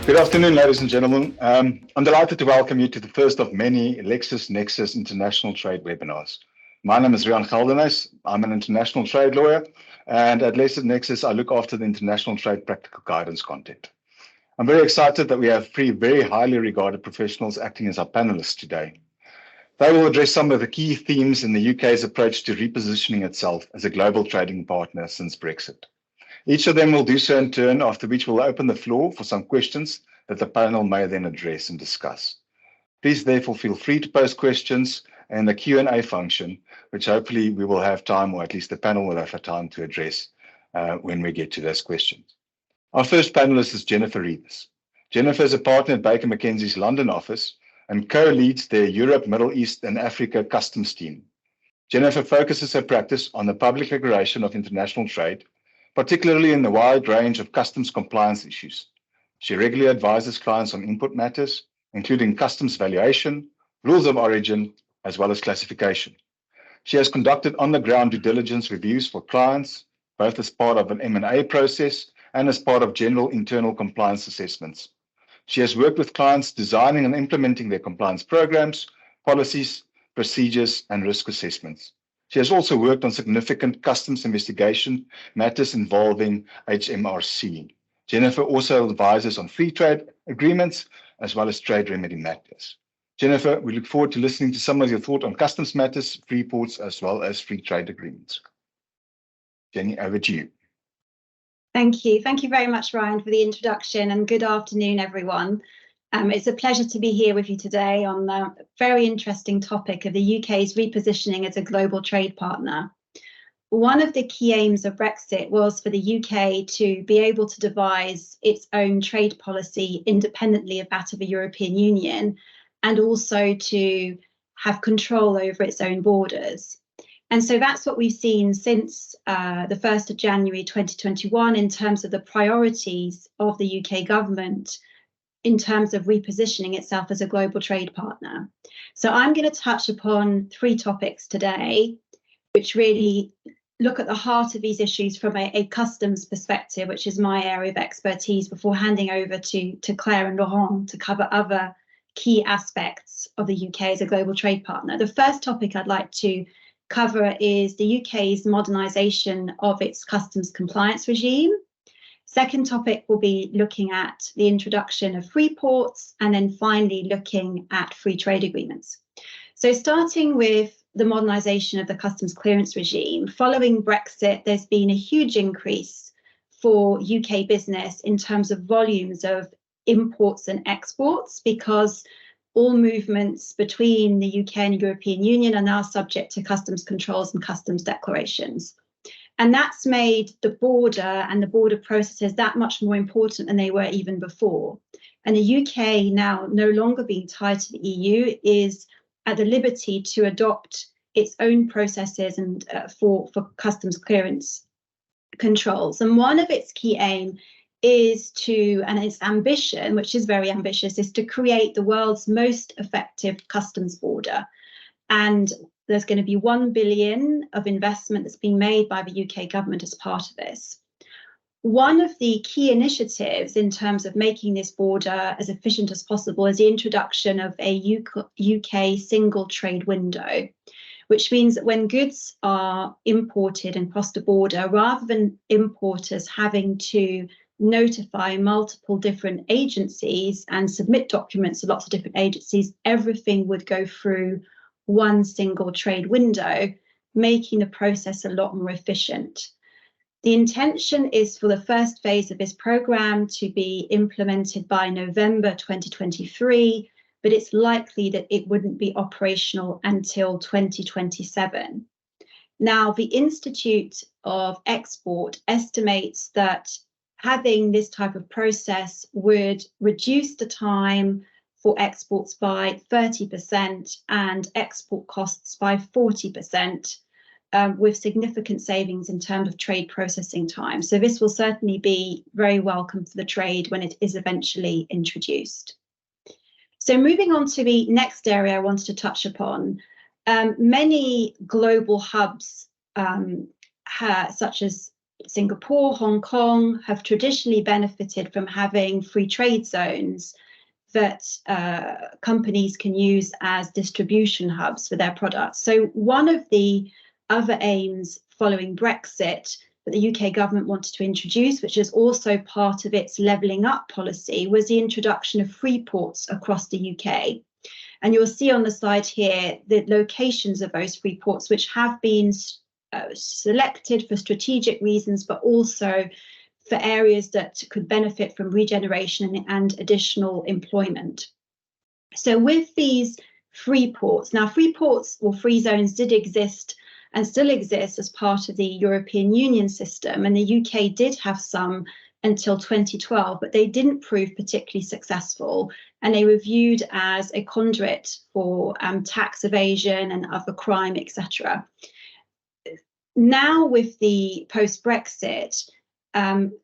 Good afternoon, ladies and gentlemen. I'm delighted to welcome you to the first of many LexisNexis International Trade webinars. My name is Rian Geldenhuys. I'm an international trade lawyer, and at LexisNexis, I look after the international trade practical guidance content. I'm very excited that we have three very highly regarded professionals acting as our panelists today. They will address some of the key themes in the UK's approach to repositioning itself as a global trading partner since Brexit. Each of them will do so in turn, after which we'll open the floor for some questions that the panel may then address and discuss. Please therefore feel free to post questions in the Q&A function, which hopefully we will have time, or at least the panel will have time to address when we get to those questions. Our first panelist is Jennifer Reeves. Jennifer is a partner at Baker McKenzie's London office and co-leads their Europe, Middle East and Africa customs team. Jennifer focuses her practice on the public regulation of international trade, particularly in the wide range of customs compliance issues. She regularly advises clients on input matters, including customs valuation, rules of origin, as well as classification. She has conducted on-the-ground due diligence reviews for clients, both as part of an M&A process and as part of general internal compliance assessments. She has worked with clients designing and implementing their compliance programs, policies, procedures, and risk assessments. She has also worked on significant customs investigation matters involving HMRC. Jennifer also advises on free trade agreements as well as trade remedy matters. Jennifer, we look forward to listening to some of your thoughts on customs matters, free ports, as well as free trade agreements. Jenny, over to you. Thank you. Thank you very much, Ryan, for the introduction, and good afternoon, everyone. It's a pleasure to be here with you today on the very interesting topic of the UK's repositioning as a global trade partner. One of the key aims of Brexit was for the UK to be able to devise its own trade policy independently of that of the European Union, and also to have control over its own borders. And so that's what we've seen since the 1st of January 2021 in terms of the priorities of the UK government in terms of repositioning itself as a global trade partner. So I'm going to touch upon three topics today, which really look at the heart of these issues from a customs perspective, which is my area of expertise, before handing over to Claire and Laurent to cover other key aspects of the UK as a global trade partner. The first topic I'd like to cover is the UK's modernisation of its customs compliance regime. Second topic will be looking at the introduction of free ports, and then finally looking at free trade agreements. So starting with the modernisation of the customs clearance regime, following Brexit, there's been a huge increase for UK business in terms of volumes of imports and exports, because all movements between the UK and European Union are now subject to customs controls and customs declarations. And that's made the border and the border processes that much more important than they were even before. And the UK, now no longer being tied to the EU, is at the liberty to adopt its own processes and for customs clearance controls. And one of its key aims is to, and its ambition, which is very ambitious, is to create the world's most effective customs border. And there's going to be 1 billion of investment that's being made by the UK government as part of this. One of the key initiatives in terms of making this border as efficient as possible is the introduction of a UK single trade window, which means that when goods are imported and cross the border, rather than importers having to notify multiple different agencies and submit documents to lots of different agencies, everything would go through one single trade window, making the process a lot more efficient. The intention is for the first phase of this programme to be implemented by November 2023, but it's likely that it wouldn't be operational until 2027. Now, the Institute of Export estimates that having this type of process would reduce the time for exports by 30% and export costs by 40%, with significant savings in terms of trade processing time. So this will certainly be very welcome for the trade when it is eventually introduced. So moving on to the next area I wanted to touch upon, many global hubs, such as Singapore, Hong Kong have traditionally benefited from having free trade zones that companies can use as distribution hubs for their products. So one of the other aims following Brexit that the UK government wanted to introduce, which is also part of its levelling up policy, was the introduction of free ports across the UK. And you'll see on the slide here the locations of those free ports, which have been selected for strategic reasons, but also for areas that could benefit from regeneration and additional employment. So with these free ports, now free ports or free zones did exist and still exist as part of the European Union system, and the UK did have some until 2012, but they didn't prove particularly successful, and they were viewed as a conduit for tax evasion and other crime, etc. Now with the post-Brexit,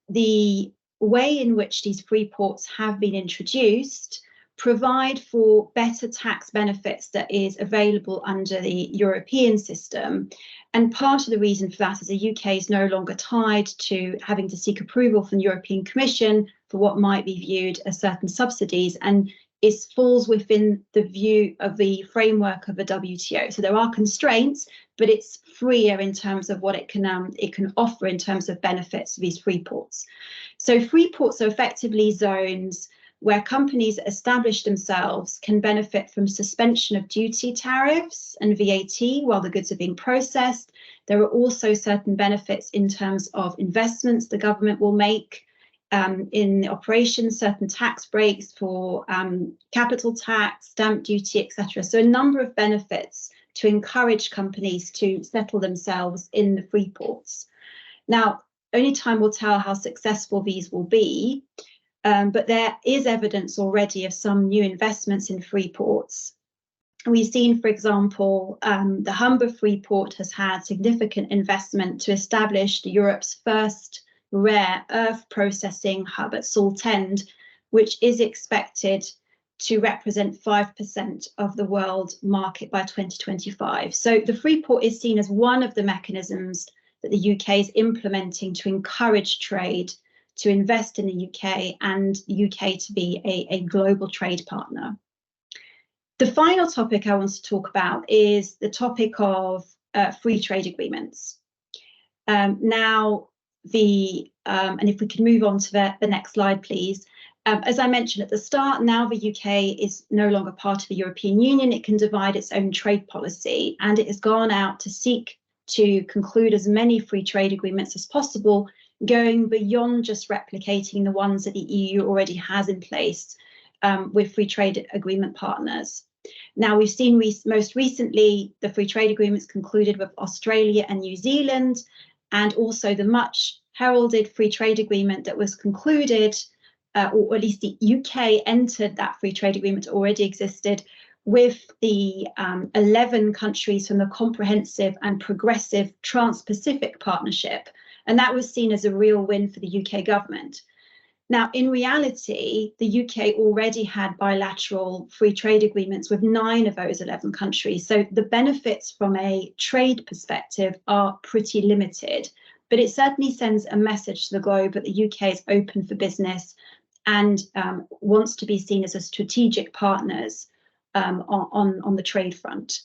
the way in which these free ports have been introduced provide for better tax benefits that is available under the European system. And part of the reason for that is the UK is no longer tied to having to seek approval from the European Commission for what might be viewed as certain subsidies, and it falls within the view of the framework of the WTO. So there are constraints, but it's freer in terms of what it can offer in terms of benefits to these free ports. So free ports are effectively zones where companies that establish themselves can benefit from suspension of duty tariffs and VAT while the goods are being processed. There are also certain benefits in terms of investments the government will make in operations, certain tax breaks for capital tax, stamp duty, etc. So a number of benefits to encourage companies to settle themselves in the free ports. Now, only time will tell how successful these will be, but there is evidence already of some new investments in free ports. We've seen, for example, the Humber free port has had significant investment to establish Europe's first rare earth processing hub at Saltend, which is expected to represent 5% of the world market by 2025. So the free port is seen as one of the mechanisms that the UK is implementing to encourage trade, to invest in the UK, and the UK to be a global trade partner. The final topic I want to talk about is the topic of free trade agreements. And if we can move on to the next slide, please. As I mentioned at the start, now the UK is no longer part of the European Union. It can divide its own trade policy, and it has gone out to seek to conclude as many free trade agreements as possible, going beyond just replicating the ones that the EU already has in place with free trade agreement partners. Now, we've seen most recently the free trade agreements concluded with Australia and New Zealand, and also the much heralded free trade agreement that was concluded, or at least the UK entered that free trade agreement already existed with the 11 countries from the Comprehensive and Progressive Trans-Pacific Partnership. And that was seen as a real win for the UK government. Now, in reality, the UK already had bilateral free trade agreements with 9 of those 11 countries. So the benefits from a trade perspective are pretty limited. But it certainly sends a message to the globe that the UK is open for business and wants to be seen as a strategic partners on the trade front.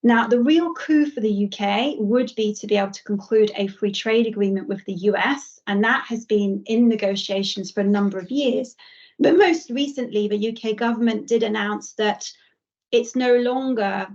Now, the real coup for the UK would be to be able to conclude a free trade agreement with the US, and that has been in negotiations for a number of years. But most recently, the UK government did announce that it's no longer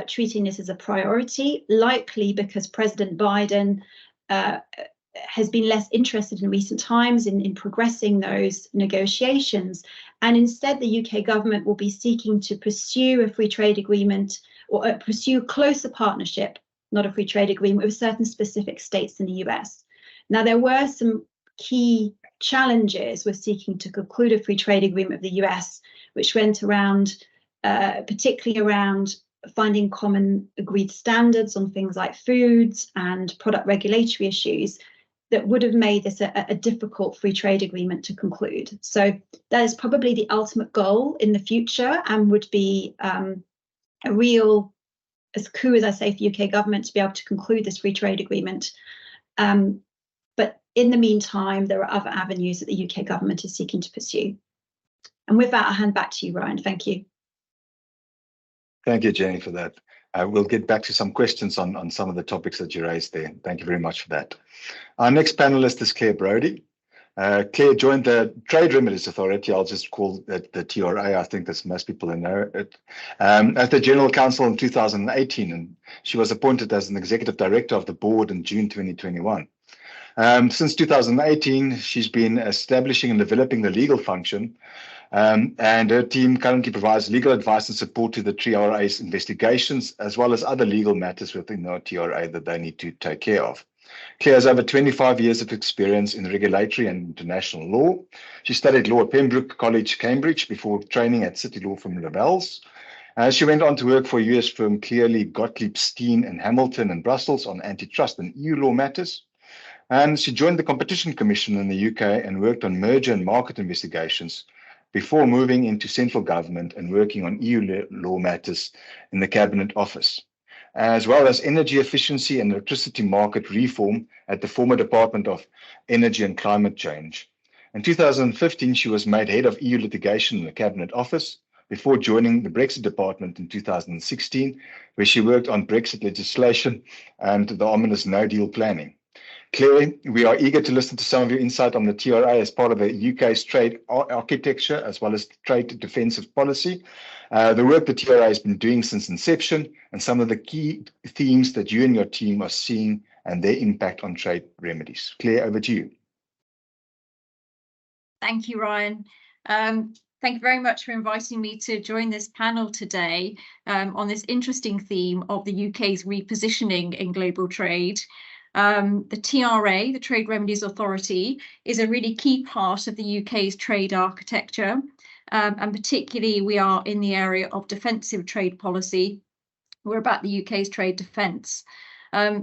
treating this as a priority, likely because President Biden has been less interested in recent times in progressing those negotiations. And instead, the UK government will be seeking to pursue a free trade agreement or pursue closer partnership, not a free trade agreement, with certain specific states in the US. Now, there were some key challenges with seeking to conclude a free trade agreement with the US, which went around, particularly around finding common agreed standards on things like foods and product regulatory issues that would have made this a difficult free trade agreement to conclude. So that is probably the ultimate goal in the future and would be a real coup, as I say, for the UK government to be able to conclude this free trade agreement. in the meantime, there are other avenues that the UK government is seeking to pursue. And with that, I'll hand back to you, Ryan. Thank you. Thank you, Jenny, for that. We'll get back to some questions on some of the topics that you raised there. Thank you very much for that. Our next panelist is Claire Brodie. Claire joined the Trade Remedies Authority. I'll just call it the TRA. I think that's most people know it. As the General Counsel in 2018, and she was appointed as an Executive Director of the Board in June 2021. Since 2018, she's been establishing and developing the legal function, and her team currently provides legal advice and support to the TRA's investigations, as well as other legal matters within the TRA that they need to take care of. Claire has over 25 years of experience in regulatory and international law. She studied law at Pembroke College, Cambridge, before training at City Law from Lavelles. She went on to work for US firm Clearly, Gottlieb, Steen and Hamilton in Brussels on antitrust and EU law matters. And she joined the Competition Commission in the UK and worked on merger and market investigations before moving into central government and working on EU law matters in the Cabinet Office, as well as energy efficiency and electricity market reform at the former Department of Energy and Climate Change. In 2015, she was made head of EU litigation in the Cabinet Office before joining the Brexit Department in 2016, where she worked on Brexit legislation and the ominous no deal planning. Claire, we are eager to listen to some of your insight on the TRA as part of the UK's trade architecture, as well as trade defensive policy, the work the TRA has been doing since inception, and some of the key themes that you and your team are seeing and their impact on trade remedies. Claire, over to you. Thank you, Ryan. Thank you very much for inviting me to join this panel today on this interesting theme of the UK's repositioning in global trade. The TRA, the Trade Remedies Authority, is a really key part of the UK's trade architecture, and particularly we are in the area of defensive trade policy. We're about the UK's trade defence.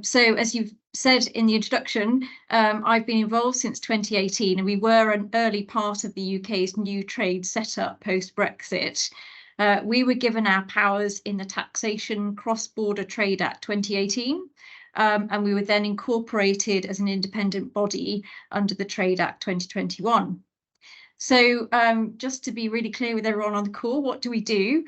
So as you've said in the introduction, I've been involved since 2018, and we were an early part of the UK's new trade setup post-Brexit. We were given our powers in the Taxation Cross-Border Trade Act 2018, and we were then incorporated as an independent body under the Trade Act 2021. So just to be really clear with everyone on the call, what do?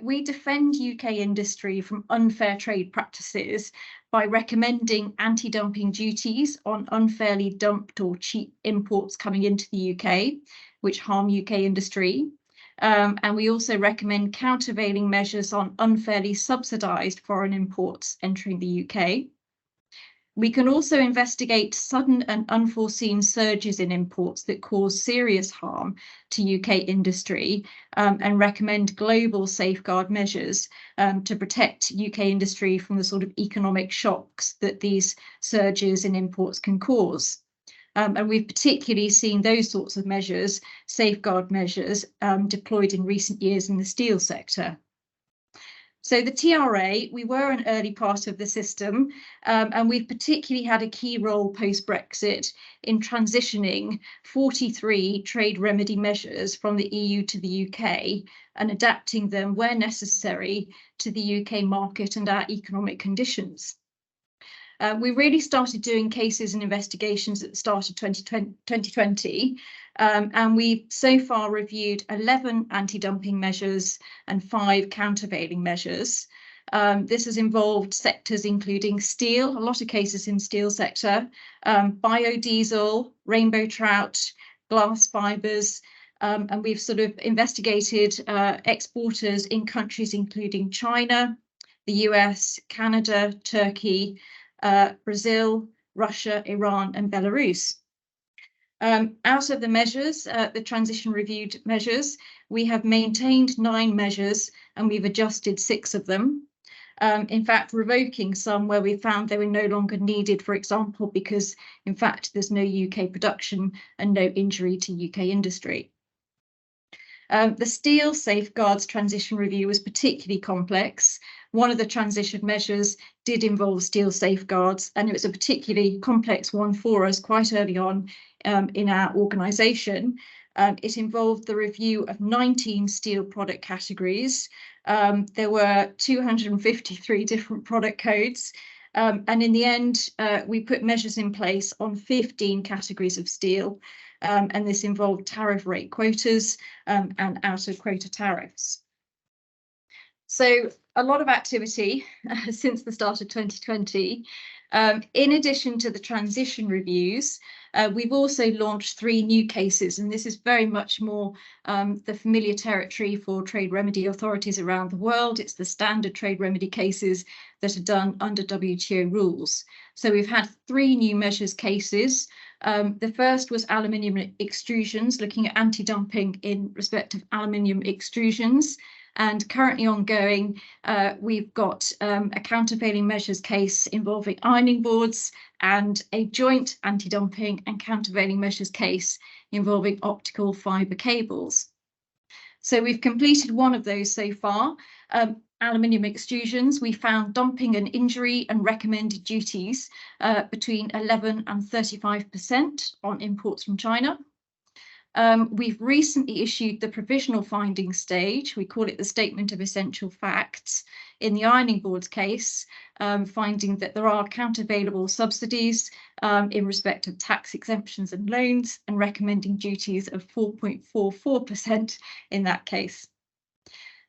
We defend UK industry from unfair trade practices by recommending anti-dumping duties on unfairly dumped or cheap imports coming into the UK, which harm UK industry. And we also recommend countervailing measures on unfairly subsidised foreign imports entering the UK. We can also investigate sudden and unforeseen surges in imports that cause serious harm to UK industry, and recommend global safeguard measures to protect UK industry from the sort of economic shocks that these surges in imports can cause. And we've particularly seen those sorts of measures, safeguard measures, deployed in recent years in the steel sector. So the TRA, we were an early part of the system, and we've particularly had a key role post-Brexit in transitioning 43 trade remedy measures from the EU to the UK and adapting them where necessary to the UK market and our economic conditions. We really started doing cases and investigations at the start of 2020, and we've so far reviewed 11 anti-dumping measures and 5 countervailing measures. This has involved sectors including steel, a lot of cases in steel sector, biodiesel, rainbow trout, glass fibres, and we've sort of investigated exporters in countries including China, the US, Canada, Turkey, Brazil, Russia, Iran and Belarus. Out of the measures, the transition reviewed measures, we have maintained 9 measures and we've adjusted 6 of them. In fact, revoking some where we found they were no longer needed, for example, because in fact there's no UK production and no injury to UK industry. The steel safeguards transition review was particularly complex. One of the transition measures did involve steel safeguards, and it was a particularly complex one for us quite early on in our organisation. It involved the review of 19 steel product categories. There were 253 different product codes, And in the end, we put measures in place on 15 categories of steel, and this involved tariff rate quotas and out of quota tariffs. So a lot of activity since the start of 2020. In addition to the transition reviews, we've also launched 3 new cases, and this is very much more the familiar territory for trade remedy authorities around the world. It's the standard trade remedy cases that are done under WTO rules. So we've had 3 new measures cases. The first was aluminium extrusions, looking at anti-dumping in respect of aluminium extrusions. And currently ongoing, we've got a countervailing measures case involving ironing boards and a joint anti-dumping and countervailing measures case involving optical fibre cables. So we've completed one of those so far. Aluminium extrusions, we found dumping and injury and recommended duties between 11 and 35% on imports from China. We've recently issued the provisional findings stage. We call it the Statement of Essential Facts in the ironing boards case, finding that there are countervailable subsidies in respect of tax exemptions and loans, and recommending duties of 4.44% in that case.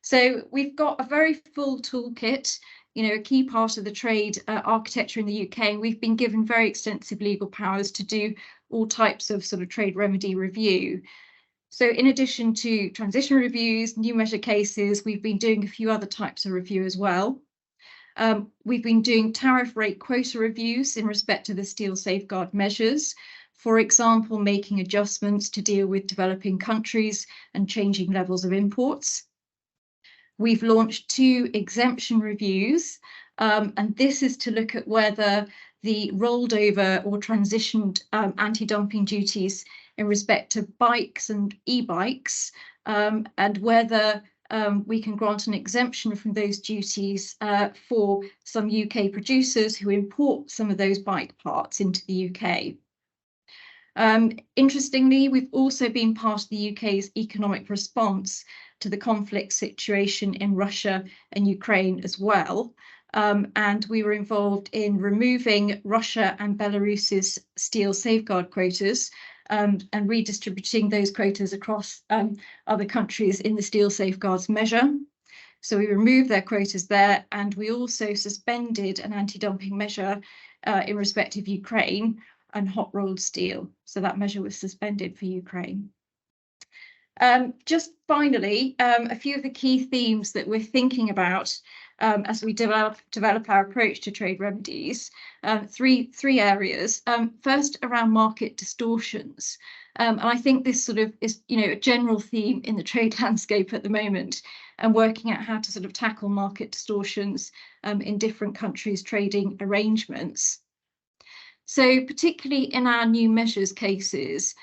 So we've got a very full toolkit, a key part of the trade architecture in the UK. We've been given very extensive legal powers to do all types of sort of trade remedy review. So in addition to transition reviews, new measure cases, we've been doing a few other types of review as well. We've been doing tariff rate quota reviews in respect to the steel safeguard measures. For example, making adjustments to deal with developing countries and changing levels of imports. We've launched 2 exemption reviews, and this is to look at whether the rolled over or transitioned anti-dumping duties in respect to bikes and e-bikes, and whether we can grant an exemption from those duties for some UK producers who import some of those bike parts into the UK. Interestingly, we've also been part of the UK's economic response to the conflict situation in Russia and Ukraine as well. And we were involved in removing Russia and Belarus's steel safeguard quotas and redistributing those quotas across other countries in the steel safeguards measure. So we removed their quotas there, and we also suspended an anti-dumping measure in respect of Ukraine and hot rolled steel. So that measure was suspended for Ukraine. Just finally, a few of the key themes that we're thinking about as we develop our approach to trade remedies. Three areas. First, around market distortions. And I think this sort of is, a general theme in the trade landscape at the moment, and working out how to sort of tackle market distortions in different countries' trading arrangements. So particularly in our new measures cases,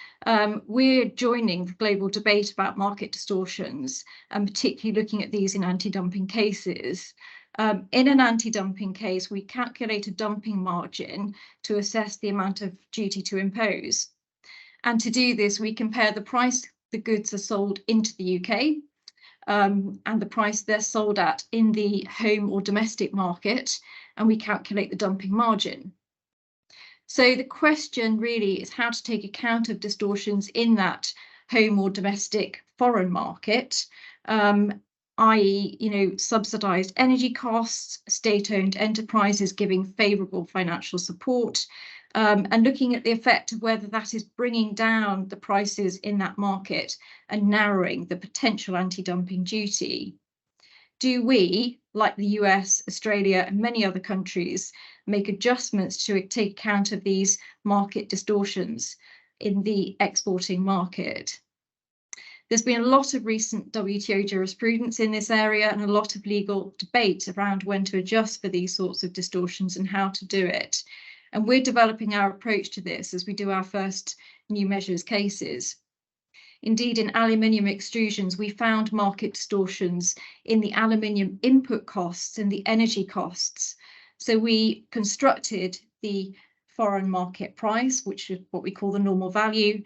we're joining the global debate about market distortions, and particularly looking at these in anti-dumping cases. In an anti-dumping case, we calculate a dumping margin to assess the amount of duty to impose. And to do this, we compare the price the goods are sold into the UK and the price they're sold at in the home or domestic market, and we calculate the dumping margin. So the question really is how to take account of distortions in that home or domestic foreign market, i.e., subsidised energy costs, state-owned enterprises giving favourable financial support, and looking at the effect of whether that is bringing down the prices in that market and narrowing the potential anti-dumping duty. Do we, like the US, Australia, and many other countries, make adjustments to take account of these market distortions in the exporting market? There's been a lot of recent WTO jurisprudence in this area and a lot of legal debate around when to adjust for these sorts of distortions and how to do it. And we're developing our approach to this as we do our first new measures cases. Indeed, in aluminium extrusions, we found market distortions in the aluminium input costs and the energy costs. So we constructed the foreign market price, which is what we call the normal value.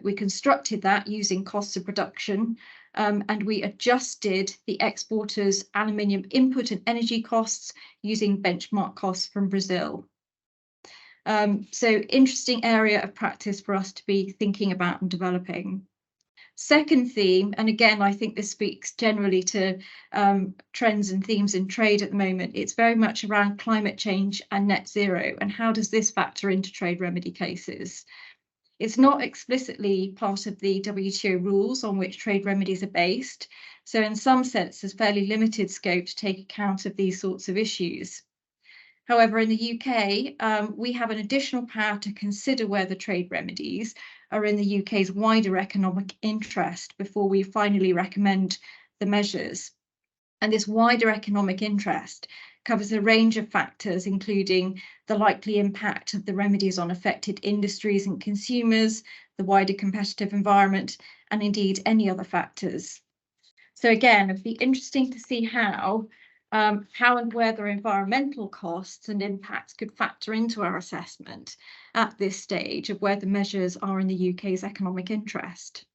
We constructed that using costs of production, and we adjusted the exporters' aluminium input and energy costs using benchmark costs from Brazil. So interesting area of practice for us to be thinking about and developing. Second theme, and again, I think this speaks generally to trends and themes in trade at the moment, it's very much around climate change and net zero, and how does this factor into trade remedy cases? It's not explicitly part of the WTO rules on which trade remedies are based, so in some sense there's fairly limited scope to take account of these sorts of issues. However, in the UK, we have an additional power to consider whether trade remedies are in the UK's wider economic interest before we finally recommend the measures. And this wider economic interest covers a range of factors, including the likely impact of the remedies on affected industries and consumers, the wider competitive environment, and indeed any other factors. So again, it'd be interesting to see how and whether environmental costs and impacts could factor into our assessment at this stage of whether measures are in the UK's economic interest.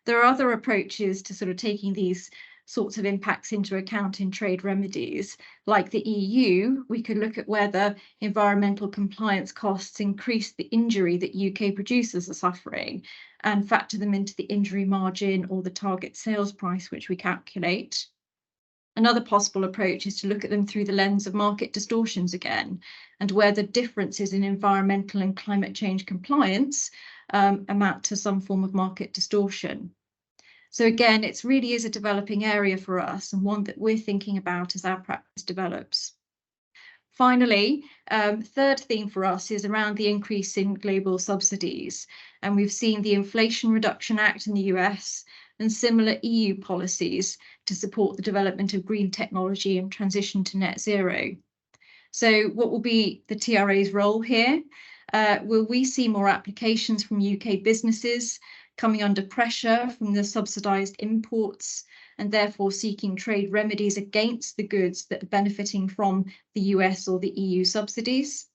There are other approaches to sort of taking these sorts of impacts into account in trade remedies. Like the EU, we could look at whether environmental compliance costs increase the injury that UK producers are suffering and factor them into the injury margin or the target sales price, which we calculate. Another possible approach is to look at them through the lens of market distortions again, and where the differences in environmental and climate change compliance amount to some form of market distortion. So again, it really is a developing area for us and one that we're thinking about as our practice develops. Finally, third theme for us is around the increase in global subsidies. And we've seen the Inflation Reduction Act in the US and similar EU policies to support the development of green technology and transition to net zero. So what will be the TRA's role here? Will we see more applications from UK businesses coming under pressure from the subsidised imports and therefore seeking trade remedies against the goods that are benefiting from the US or the EU subsidies?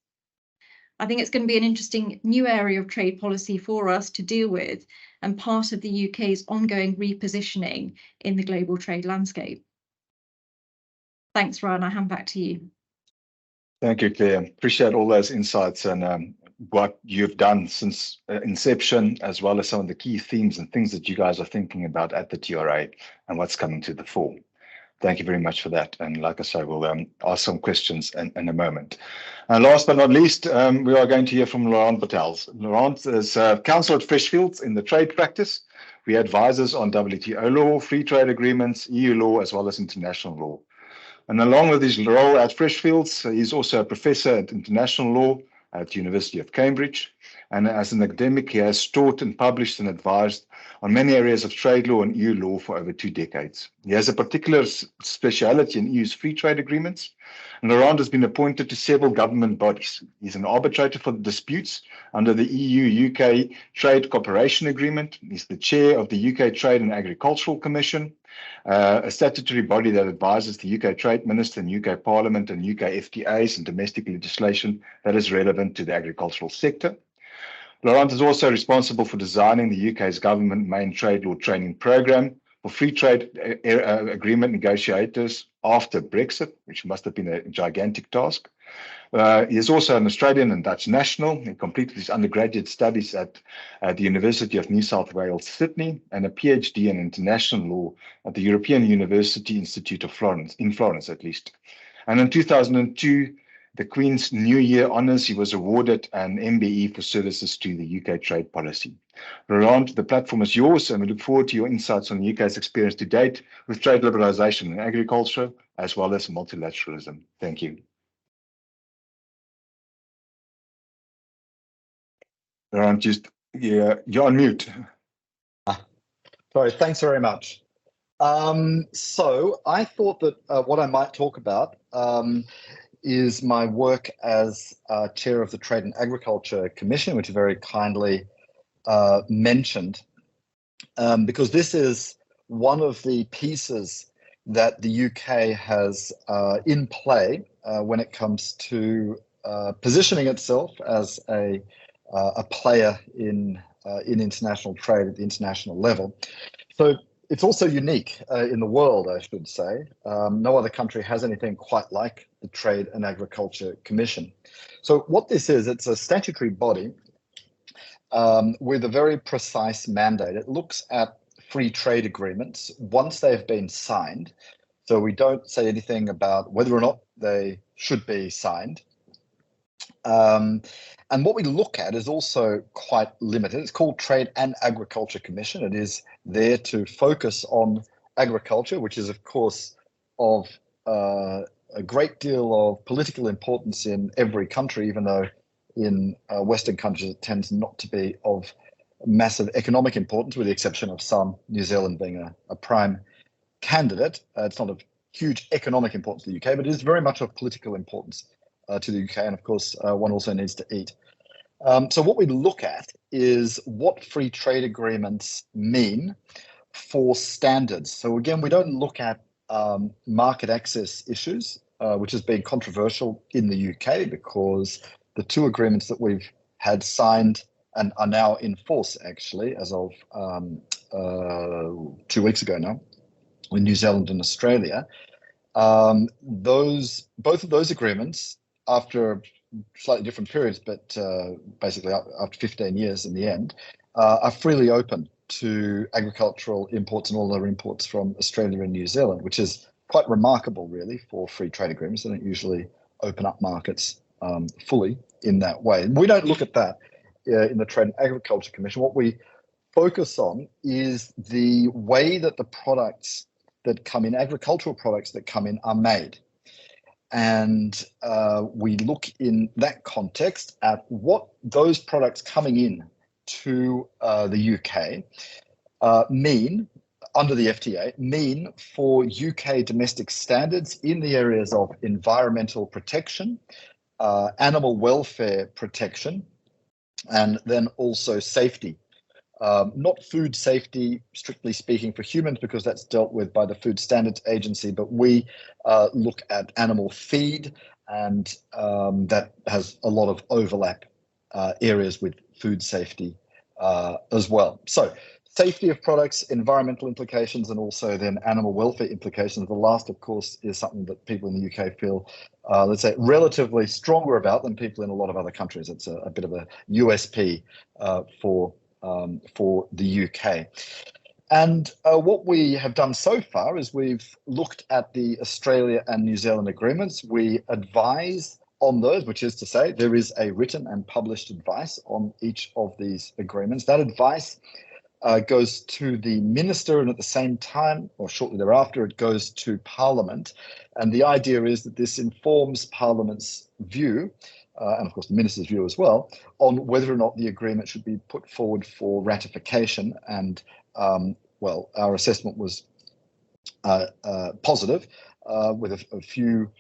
I think it's going to be an interesting new area of trade policy for us to deal with and part of the UK's ongoing repositioning in the global trade landscape. Thanks, Ryan. I hand back to you. Thank you, Claire. Appreciate all those insights and what you've done since inception, as well as some of the key themes and things that you guys are thinking about at the TRA and what's coming to the fore. Thank you very much for that. And like I say, we'll ask some questions in a moment. And last but not least, we are going to hear from Laurent Bottels. Laurent is counsel at Freshfields in the trade practice. We advisors on WTO law, free trade agreements, EU law, as well as international law. And along with his role at Freshfields, he's also a professor at international law at the University of Cambridge. And as an academic, he has taught and published and advised on many areas of trade law and EU law for over 2 decades. He has a particular speciality in EU's free trade agreements. And Laurent has been appointed to several government bodies. He's an arbitrator for disputes under the EU-UK Trade Cooperation Agreement. He's the chair of the UK Trade and Agricultural Commission, a statutory body that advises the UK Trade Minister and UK Parliament and UK FTAs and domestic legislation that is relevant to the agricultural sector. Laurent is also responsible for designing the UK's government main trade law training program for free trade agreement negotiators after Brexit, which must have been a gigantic task. He is also an Australian and Dutch national. He completed his undergraduate studies at the University of New South Wales, Sydney, and a PhD in international law at the European University Institute of Florence, in Florence at least. And in 2002, the Queen's New Year Honours, he was awarded an MBE for services to the UK trade policy. Laurent, the platform is yours, and we look forward to your insights on the UK's experience to date with trade liberalisation in agriculture, as well as multilateralism. Thank you. Laurent, you're on mute. Sorry, thanks very much. So I thought that what I might talk about is my work as chair of the Trade and Agriculture Commission, which you very kindly mentioned, because this is one of the pieces that the UK has in play when it comes to positioning itself as a player in international trade at the international level. So It's also unique in the world, I should say. No other country has anything quite like the Trade and Agriculture Commission. So what this is, it's a statutory body with a very precise mandate. It looks at free trade agreements once they've been signed. So we don't say anything about whether or not they should be signed. And what we look at is also quite limited. It's called Trade and Agriculture Commission. It is there to focus on agriculture, which is, of course, of a great deal of political importance in every country, even though in Western countries it tends not to be of massive economic importance, with the exception of some, New Zealand being a prime candidate. It's not of huge economic importance to the UK, but it is very much of political importance to the UK. And of course, one also needs to eat. So what we look at is what free trade agreements mean for standards. So again, we don't look at market access issues, which has been controversial in the UK because the two agreements that we've had signed and are now in force, actually, as of 2 weeks ago now, in New Zealand and Australia, both of those agreements, after slightly different periods, but basically after 15 years in the end, are freely open to agricultural imports and all other imports from Australia and New Zealand, which is quite remarkable, really, for free trade agreements. They don't usually open up markets fully in that way. And we don't look at that in the Trade and Agriculture Commission. What we focus on is the way that the products that come in, agricultural products that come in, are made. And we look in that context at what those products coming in to the UK mean, under the FTA, mean for UK domestic standards in the areas of environmental protection, animal welfare protection, and then also safety. Not food safety, strictly speaking, for humans, because that's dealt with by the Food Standards Agency, but we look at animal feed, and that has a lot of overlap areas with food safety as well. So safety of products, environmental implications, and also then animal welfare implications. The last, of course, is something that people in the UK feel, let's say, relatively stronger about than people in a lot of other countries. It's a bit of a USP for the UK. And what we have done so far is we've looked at the Australia and New Zealand agreements. We advise on those, which is to say there is a written and published advice on each of these agreements. That advice goes to the minister, and at the same time, or shortly thereafter, it goes to Parliament. And the idea is that this informs Parliament's view, and of course the minister's view as well, on whether or not the agreement should be put forward for ratification. And well, our assessment was positive, with a few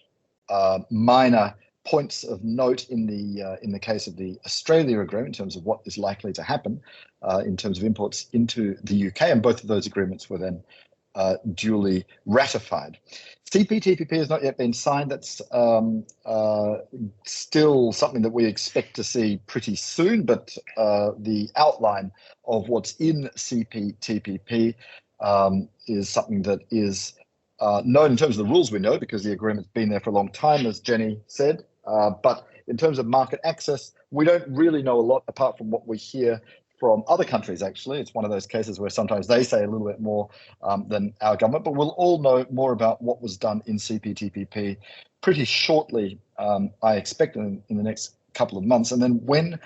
minor points of note in the case of the Australia agreement in terms of what is likely to happen in terms of imports into the UK, and both of those agreements were then duly ratified. CPTPP has not yet been signed. That's still something that we expect to see pretty soon, but the outline of what's in CPTPP is something that is known in terms of the rules we know, because the agreement's been there for a long time, as Jenny said. But in terms of market access, we don't really know a lot apart from what we hear from other countries, actually. It's one of those cases where sometimes they say a little bit more than our government, but we'll all know more about what was done in CPTPP pretty shortly, I expect, in the next couple of months. And then when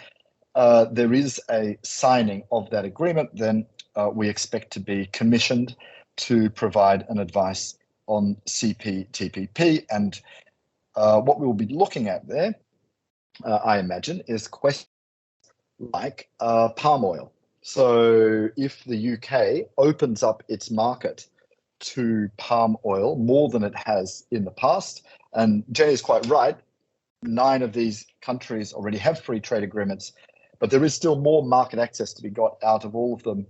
there is a signing of that agreement, then we expect to be commissioned to provide an advice on CPTPP. And what we will be looking at there, I imagine, is questions like palm oil. So if the UK opens up its market to palm oil more than it has in the past, and Jenny is quite right, 9 of these countries already have free trade agreements, but there is still more market access to be got out of all of them,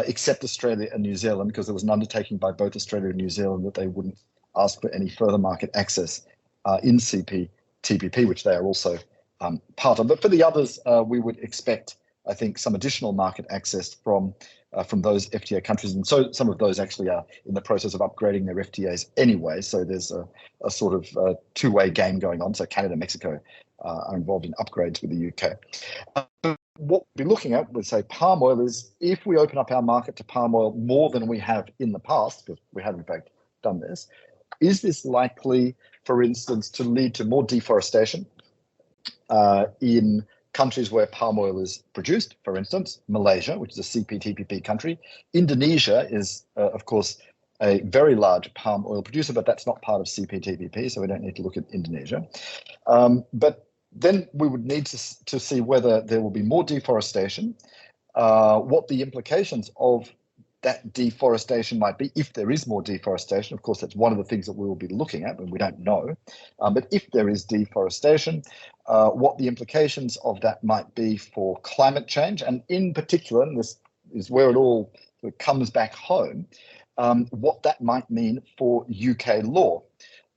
except Australia and New Zealand, because there was an undertaking by both Australia and New Zealand that they wouldn't ask for any further market access in CPTPP, which they are also part of. But for the others, we would expect, I think, some additional market access from from those FTA countries. And so some of those actually are in the process of upgrading their FTAs anyway. So there's a sort of two-way game going on. So Canada and Mexico are involved in upgrades with the UK. What we'll be looking at with, say, palm oil is if we open up our market to palm oil more than we have in the past, because we have in fact done this, is this likely, for instance, to lead to more deforestation in countries where palm oil is produced? For instance, Malaysia, which is a CPTPP country. Indonesia is, of course, a very large palm oil producer, but that's not part of CPTPP, so we don't need to look at Indonesia. But then we would need to see whether there will be more deforestation, what the implications of that deforestation might be, if there is more deforestation. Of course, that's one of the things that we will be looking at, but we don't know. But if there is deforestation, what the implications of that might be for climate change, and in particular, and this is where it all sort of comes back home, what that might mean for UK law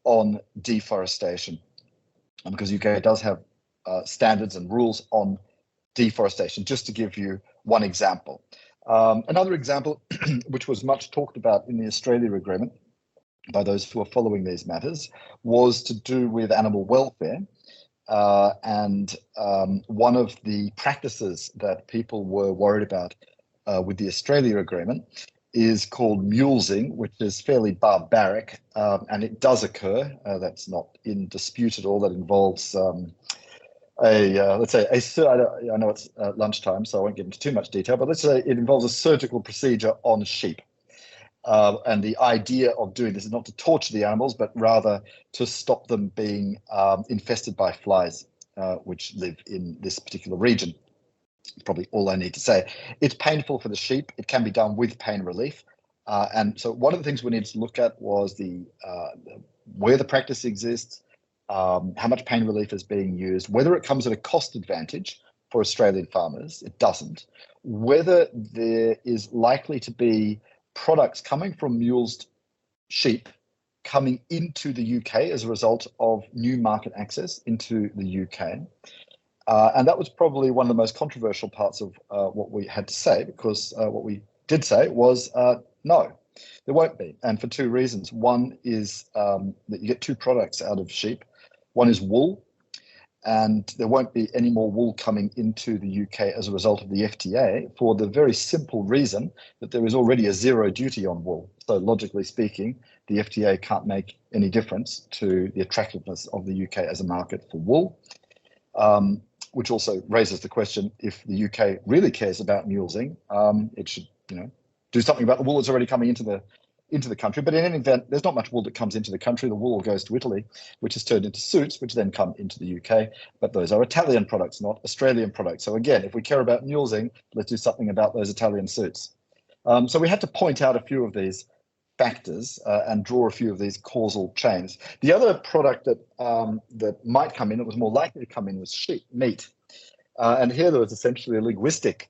on deforestation. Because UK does have standards and rules on deforestation, just to give you one example. Another example, which was much talked about in the Australia Agreement by those who are following these matters, was to do with animal welfare. And one of the practices that people were worried about with the Australia Agreement is called mulesing, which is fairly barbaric, and it does occur. That's not in dispute at all. That involves let's say, I know it's lunchtime, so I won't get into too much detail, but let's say it involves a surgical procedure on sheep. And the idea of doing this is not to torture the animals, but rather to stop them being infested by flies, which live in this particular region. Probably all I need to say. It's painful for the sheep. It can be done with pain relief. And so one of the things we needed to look at was where the practice exists, how much pain relief is being used, whether it comes at a cost advantage for Australian farmers. It doesn't. Whether there is likely to be products coming from mulesed sheep coming into the UK as a result of new market access into the UK. And that was probably one of the most controversial parts of what we had to say, because what we did say was no, there won't be. And for two reasons. One is that you get two products out of sheep. One is wool, and there won't be any more wool coming into the UK as a result of the FTA, for the very simple reason that there is already a zero duty on wool. So logically speaking, the FTA can't make any difference to the attractiveness of the UK as a market for wool, which also raises the question, if the UK really cares about mulesing, it should, do something about the wool that's already coming into the country. But in any event, there's not much wool that comes into the country. The wool goes to Italy, which is turned into suits, which then come into the UK. But those are Italian products, not Australian products. So again, if we care about mulesing, let's do something about those Italian suits. So we had to point out a few of these factors and draw a few of these causal chains. The other product that might come in, that was more likely to come in, was sheep meat. And here there was essentially a linguistic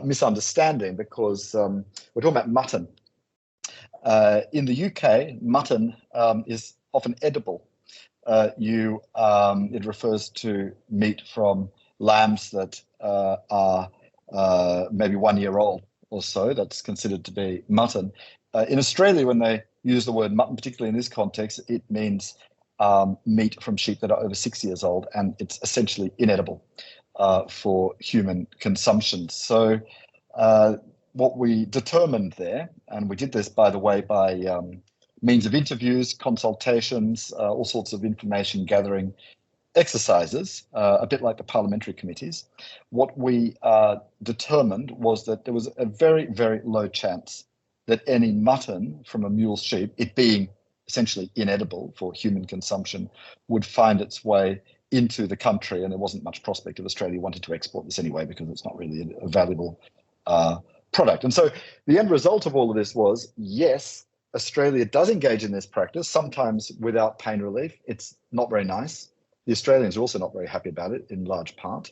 misunderstanding, because we're talking about mutton. In the UK, mutton is often edible. It refers to meat from lambs that are maybe 1 year old or so. That's considered to be mutton. In Australia, when they use the word mutton, particularly in this context, it means meat from sheep that are over 6 years old, and it's essentially inedible for human consumption. So what we determined there, and we did this, by the way, by means of interviews, consultations, all sorts of information gathering exercises, a bit like the parliamentary committees. What we determined was that there was a very, very low chance that any mutton from a mule sheep, it being essentially inedible for human consumption, would find its way into the country. And there wasn't much prospect of Australia wanting to export this anyway, because it's not really a valuable product. And so the end result of all of this was, yes, Australia does engage in this practice, sometimes without pain relief. It's not very nice. The Australians are also not very happy about it in large part.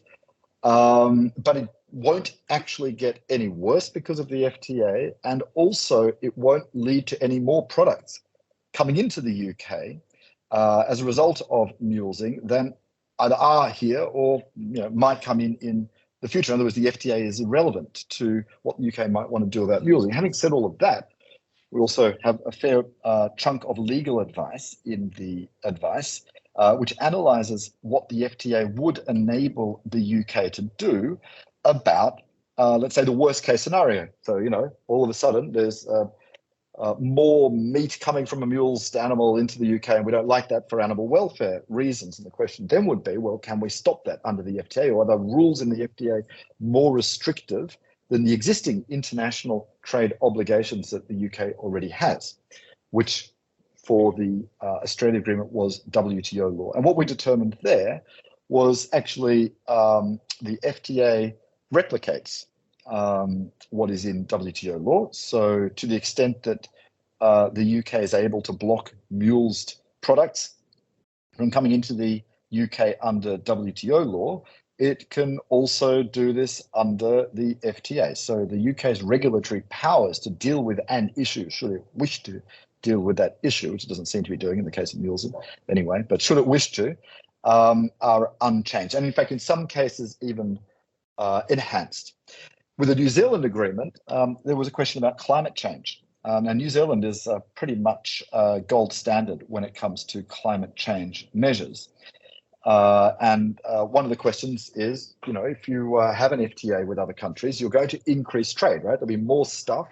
But it won't actually get any worse because of the FTA, and also it won't lead to any more products coming into the UK as a result of mulesing than either are here or might come in the future. In other words, the FTA is irrelevant to what the UK might want to do about mules. And having said all of that, we also have a fair chunk of legal advice in the advice, which analyses what the FTA would enable the UK to do about, let's say, the worst case scenario. So, you know, all of a sudden there's more meat coming from a mule's animal into the UK, and we don't like that for animal welfare reasons. And the question then would be, well, can we stop that under the FTA, or are the rules in the FTA more restrictive than the existing international trade obligations that the UK already has, which for the Australia agreement was WTO law. And what we determined there was actually the FTA replicates what is in WTO law. So to the extent that the UK is able to block mulesed products from coming into the UK under WTO law, it can also do this under the FTA. So the UK's regulatory powers to deal with an issue, should it wish to deal with that issue, which it doesn't seem to be doing in the case of mules anyway, but should it wish to, are unchanged. And in fact, in some cases, even enhanced. With the New Zealand agreement, there was a question about climate change. And New Zealand is pretty much gold standard when it comes to climate change measures. And one of the questions is, you know, if you have an FTA with other countries, you're going to increase trade, right? There'll be more stuff.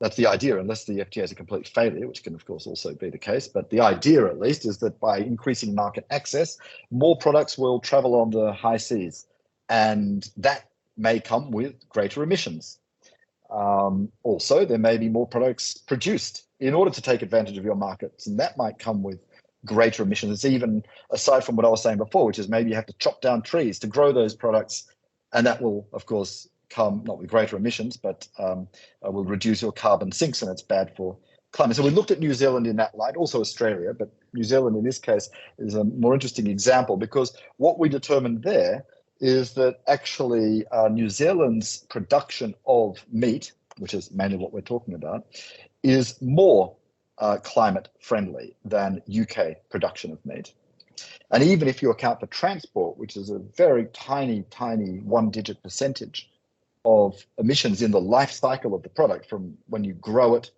That's the idea, unless the FTA is a complete failure, which can, of course, also be the case. But the idea, at least, is that by increasing market access, more products will travel on the high seas. And that may come with greater emissions. Also, there may be more products produced in order to take advantage of your markets, and that might come with greater emissions. It's even aside from what I was saying before, which is maybe you have to chop down trees to grow those products, and that will, of course, come not with greater emissions, but will reduce your carbon sinks, and it's bad for climate. So we looked at New Zealand in that light, also Australia, but New Zealand in this case is a more interesting example, because what we determined there is that actually New Zealand's production of meat, which is mainly what we're talking about, is more climate friendly than UK production of meat. And even if you account for transport, which is a very tiny, tiny one-digit percentage of emissions in the life cycle of the product, from when you grow it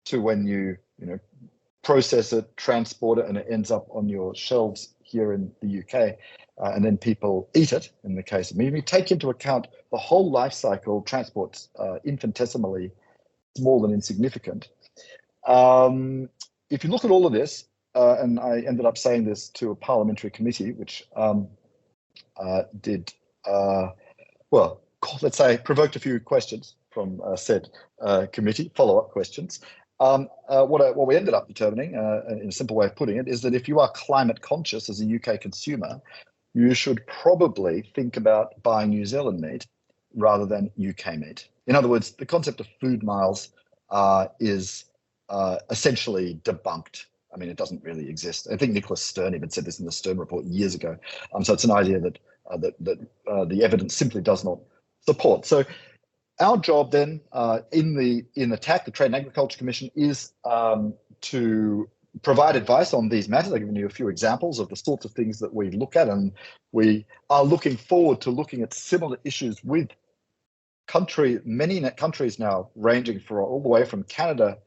to when you process it, transport it, and it ends up on your shelves here in the UK, and then people eat it, in the case of meat. If you take into account the whole life cycle, transport's infinitesimally small and insignificant. If you look at all of this, and I ended up saying this to a parliamentary committee, which did, well, let's say, provoked a few questions from said committee, follow-up questions. What we ended up determining, in a simple way of putting it, is that if you are climate conscious as a UK consumer, you should probably think about buying New Zealand meat rather than UK meat. In other words, the concept of food miles is essentially debunked. I mean, it doesn't really exist. I think Nicholas Stern even said this in the Stern report years ago. So it's an idea that the evidence simply does not support. So our job then in the TAC, the Trade and Agriculture Commission, is to provide advice on these matters. I've given you a few examples of the sorts of things that we look at, and we are looking forward to looking at similar issues with many countries now, ranging for all the way from Canada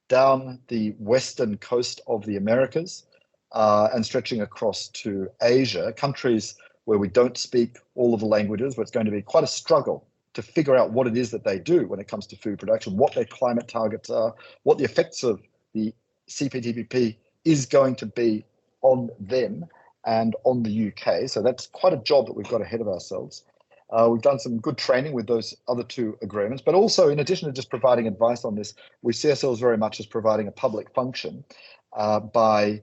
down the western coast of the Americas and stretching across to Asia, countries where we don't speak all of the languages, where it's going to be quite a struggle to figure out what it is that they do when it comes to food production, what their climate targets are, what the effects of the CPTPP is going to be on them and on the UK. So that's quite a job that we've got ahead of ourselves. We've done some good training with those other two agreements, but also in addition to just providing advice on this, we see ourselves very much as providing a public function by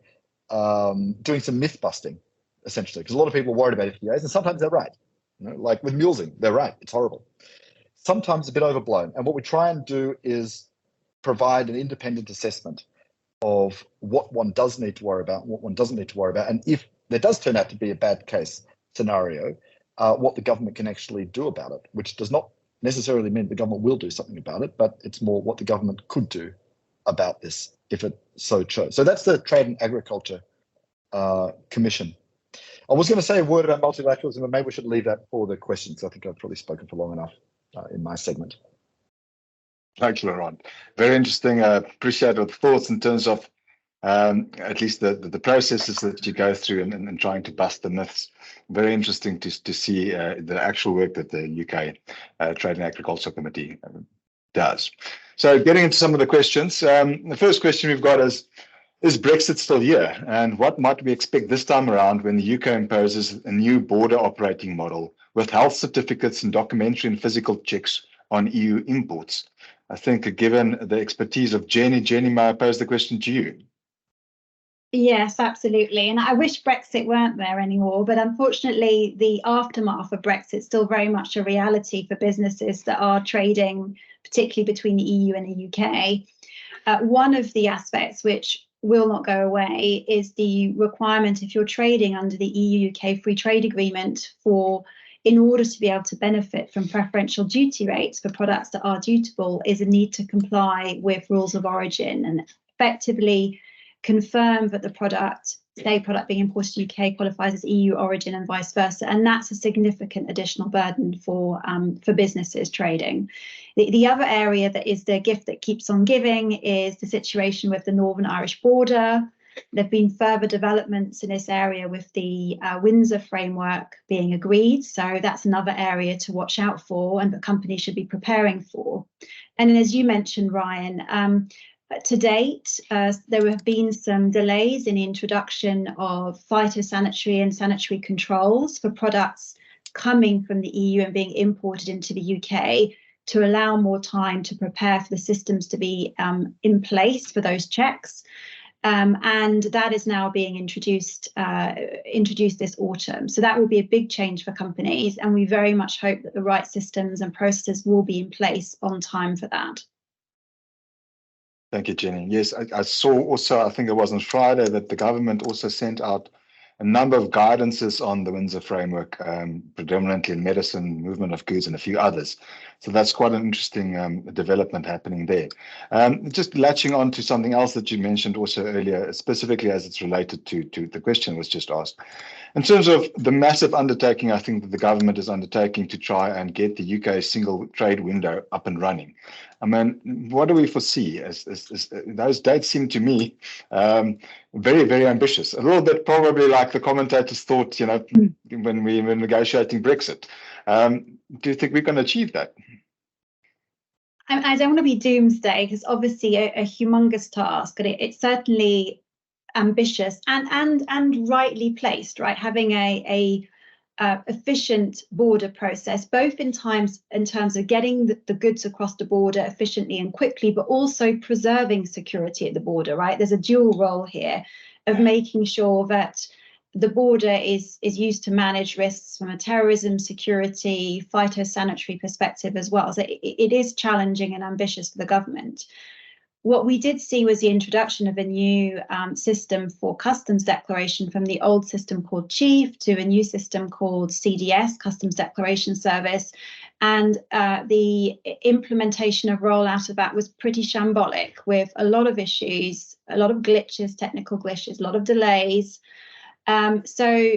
doing some myth busting, essentially, because a lot of people are worried about FTAs, and sometimes they're right. Like with mulesing, they're right, it's horrible. Sometimes a bit overblown. And what we try and do is provide an independent assessment of what one does need to worry about and what one doesn't need to worry about. And if there does turn out to be a bad case scenario, what the government can actually do about it, which does not necessarily mean the government will do something about it, but it's more what the government could do about this if it so chose. So that's the Trade and Agriculture Commission. I was going to say a word about multilateralism, but maybe we should leave that for the questions. I think I've probably spoken for long enough in my segment. Thanks, Laurent. Very interesting. Appreciate your thoughts in terms of at least the processes that you go through and trying to bust the myths. Very interesting to see the actual work that the UK Trade and Agriculture Committee does. So getting into some of the questions, the first question we've got is Brexit still here? And what might we expect this time around when the UK imposes a new border operating model with health certificates and documentary and physical checks on EU imports? I think given the expertise of Jenny, may I pose the question to you? Yes, absolutely. And I wish Brexit weren't there anymore, but unfortunately, the aftermath of Brexit is still very much a reality for businesses that are trading, particularly between the EU and the UK. One of the aspects which will not go away is the requirement, if you're trading under the EU-UK Free Trade Agreement, in order to be able to benefit from preferential duty rates for products that are dutable, is a need to comply with rules of origin and effectively confirm that the product being imported to UK qualifies as EU origin and vice versa. And that's a significant additional burden for businesses trading. The other area that is the gift that keeps on giving is the situation with the Northern Irish border. There have been further developments in this area with the Windsor framework being agreed. So that's another area to watch out for and that companies should be preparing for. And then, as you mentioned, Ryan, to date, there have been some delays in the introduction of phytosanitary and sanitary controls for products coming from the EU and being imported into the UK to allow more time to prepare for the systems to be in place for those checks. And that is now being introduced this autumn. So that will be a big change for companies. And we very much hope that the right systems and processes will be in place on time for that. Thank you, Jenny. Yes, I saw also, I think it was on Friday, that the government also sent out a number of guidances on the Windsor framework, predominantly in medicine, movement of goods, and a few others. So that's quite an interesting development happening there. Just latching on to something else that you mentioned also earlier, specifically as it's related to the question was just asked. In terms of the massive undertaking, I think that the government is undertaking to try and get the UK single trade window up and running. I mean, what do we foresee? Those dates seem to me very, very ambitious. A little bit probably like the commentators thought, when we were negotiating Brexit. Do you think we can achieve that? I don't want to be doomsday, because obviously a humongous task, and it's certainly ambitious and rightly placed, right? Having a efficient border process, both in terms of getting the goods across the border efficiently and quickly, but also preserving security at the border, right? There's a dual role here of making sure that the border is used to manage risks from a terrorism, security, phytosanitary perspective as well. So it is challenging and ambitious for the government. What we did see was the introduction of a new system for customs declaration from the old system called Chief to a new system called CDS, Customs Declaration Service. And the implementation of rollout of that was pretty shambolic, with a lot of issues, a lot of glitches, technical glitches, a lot of delays. So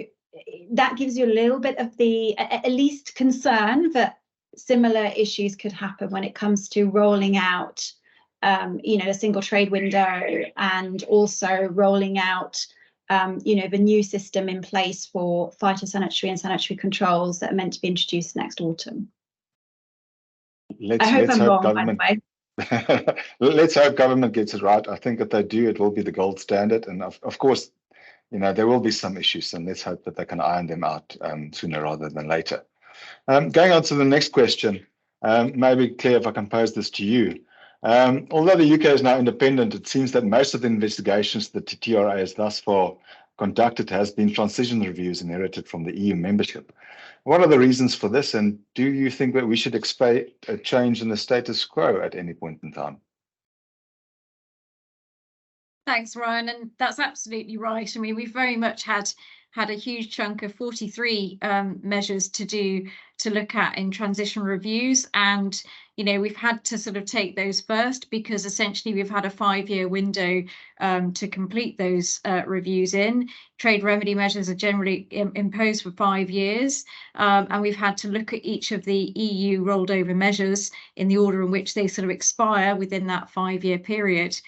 that gives you a little bit of the, at least, concern that similar issues could happen when it comes to rolling out a single trade window, and also rolling out, the new system in place for phytosanitary and sanitary controls that are meant to be introduced next autumn. I hope I'm wrong, by the way. Let's hope government gets it right. I think if they do, it will be the gold standard. And of course, there will be some issues, and let's hope that they can iron them out sooner rather than later. Going on to the next question, maybe Claire, if I can pose this to you. Although the UK is now independent, it seems that most of the investigations that the TRA has thus far conducted has been transition reviews inherited from the EU membership. What are the reasons for this, and do you think that we should expect a change in the status quo at any point in time? Thanks, Ryan, and that's absolutely right. I mean, we've very much had a huge chunk of 43 measures to look at in transition reviews, and we've had to sort of take those first because essentially we've had a 5-year window to complete those reviews in. trade remedy measures are generally imposed for 5 years, and we've had to look at each of the EU rolled over measures in the order in which they sort of expire within that 5-year period.